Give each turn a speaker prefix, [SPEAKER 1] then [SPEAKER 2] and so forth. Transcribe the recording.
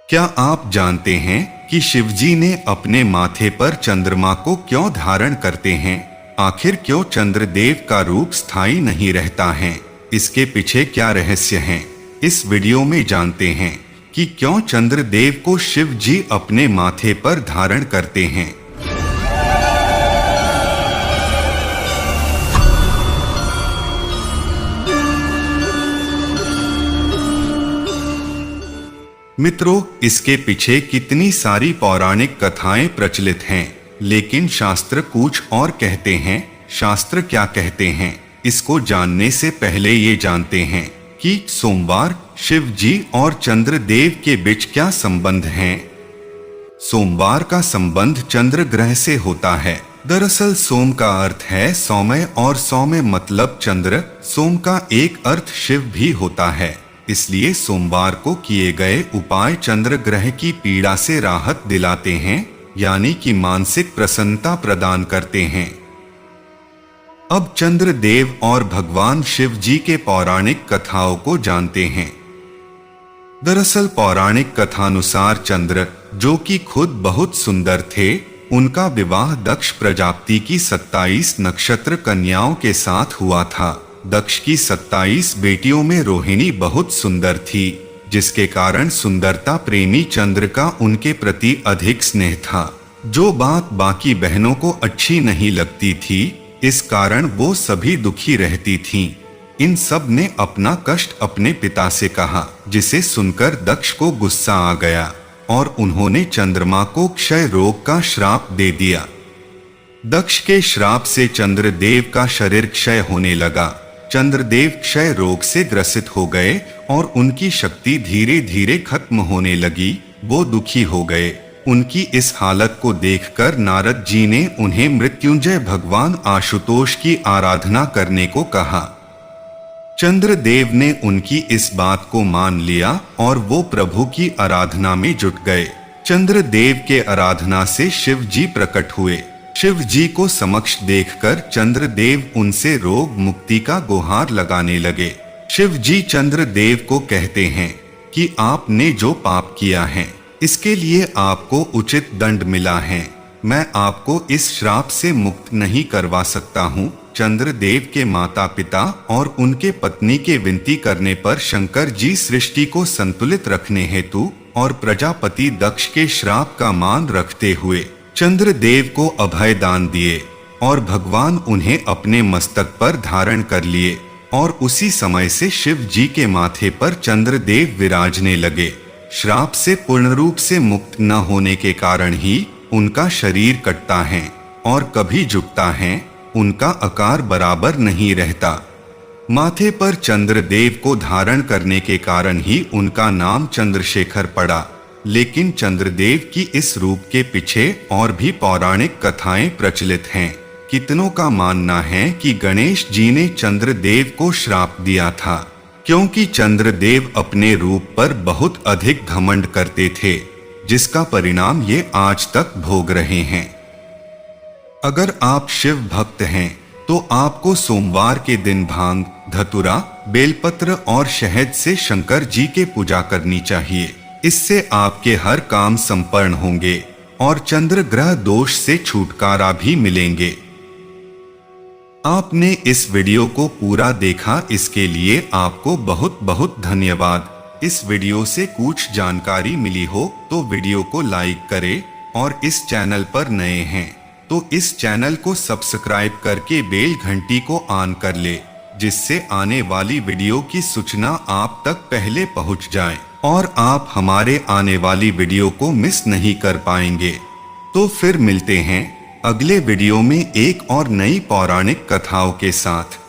[SPEAKER 1] क्या आप जानते हैं कि शिवजी ने अपने माथे पर चंद्रमा को क्यों धारण करते हैं? आखिर क्यों चंद्रदेव का रूप स्थायी नहीं रहता है? इसके पीछे क्या रहस्य है? इस वीडियो में जानते हैं कि क्यों चंद्रदेव को शिवजी अपने माथे पर धारण करते हैं। मित्रों, इसके पीछे कितनी सारी पौराणिक कथाएं प्रचलित हैं, लेकिन शास्त्र कुछ और कहते हैं। शास्त्र क्या कहते हैं, इसको जानने से पहले ये जानते हैं कि सोमवार, शिव जी और चंद्रदेव के बीच क्या संबंध है। सोमवार का संबंध चंद्र ग्रह से होता है। दरअसल सोम का अर्थ है सौम्य और सौम्य मतलब चंद्र। सोम का एक अर्थ शिव भी होता है, इसलिए सोमवार को किए गए उपाय चंद्र ग्रह की पीड़ा से राहत दिलाते हैं, यानी कि मानसिक प्रसन्नता प्रदान करते हैं। अब चंद्रदेव और भगवान शिव जी के पौराणिक कथाओं को जानते हैं। दरअसल पौराणिक कथानुसार चंद्र, जो कि खुद बहुत सुंदर थे, उनका विवाह दक्ष प्रजापति की 27 नक्षत्र कन्याओं के साथ हुआ था। दक्ष की 27 बेटियों में रोहिणी बहुत सुंदर थी, जिसके कारण सुंदरता प्रेमी चंद्र का उनके प्रति अधिक स्नेह था। जो बात बाकी बहनों को अच्छी नहीं लगती थी, इस कारण वो सभी दुखी रहती थीं। इन सब ने अपना कष्ट अपने पिता से कहा, जिसे सुनकर दक्ष को गुस्सा आ गया और उन्होंने चंद्रमा को क्षय रोग का श्राप दे दिया। दक्ष के श्राप से चंद्रदेव का शरीर क्षय होने लगा। चंद्रदेव क्षय रोग से ग्रसित हो गए और उनकी शक्ति धीरे धीरे खत्म होने लगी। वो दुखी हो गए। उनकी इस हालत को देखकर नारद जी ने उन्हें मृत्युंजय भगवान आशुतोष की आराधना करने को कहा। चंद्रदेव ने उनकी इस बात को मान लिया और वो प्रभु की आराधना में जुट गए। चंद्रदेव के आराधना से शिव जी प्रकट हुए। शिव जी को समक्ष देखकर चंद्रदेव उनसे रोग मुक्ति का गुहार लगाने लगे। शिव जी चंद्रदेव को कहते हैं कि आपने जो पाप किया है, इसके लिए आपको उचित दंड मिला है। मैं आपको इस श्राप से मुक्त नहीं करवा सकता हूँ। चंद्रदेव के माता पिता और उनके पत्नी के विनती करने पर शंकर जी सृष्टि को संतुलित रखने हेतु और प्रजापति दक्ष के श्राप का मान रखते हुए चंद्रदेव को अभय दान दिए और भगवान उन्हें अपने मस्तक पर धारण कर लिए और उसी समय से शिव जी के माथे पर चंद्रदेव विराजने लगे। श्राप से पूर्ण रूप से मुक्त न होने के कारण ही उनका शरीर कटता है और कभी झुकता है। उनका आकार बराबर नहीं रहता। माथे पर चंद्रदेव को धारण करने के कारण ही उनका नाम चंद्रशेखर पड़ा। लेकिन चंद्रदेव की इस रूप के पीछे और भी पौराणिक कथाएं प्रचलित हैं। कितनों का मानना है कि गणेश जी ने चंद्रदेव को श्राप दिया था, क्योंकि चंद्रदेव अपने रूप पर बहुत अधिक घमंड करते थे, जिसका परिणाम ये आज तक भोग रहे हैं। अगर आप शिव भक्त हैं तो आपको सोमवार के दिन भांग, धतूरा, बेलपत्र और शहद से शंकर जी के पूजा करनी चाहिए। इससे आपके हर काम संपन्न होंगे और चंद्र ग्रह दोष से छुटकारा भी मिलेंगे। आपने इस वीडियो को पूरा देखा, इसके लिए आपको बहुत बहुत धन्यवाद। इस वीडियो से कुछ जानकारी मिली हो तो वीडियो को लाइक करें और इस चैनल पर नए हैं तो इस चैनल को सब्सक्राइब करके बेल घंटी को ऑन कर ले, जिससे आने वाली वीडियो की सूचना आप तक पहले पहुंच जाए और आप हमारे आने वाली वीडियो को मिस नहीं कर पाएंगे। तो फिर मिलते हैं अगले वीडियो में एक और नई पौराणिक कथाओं के साथ।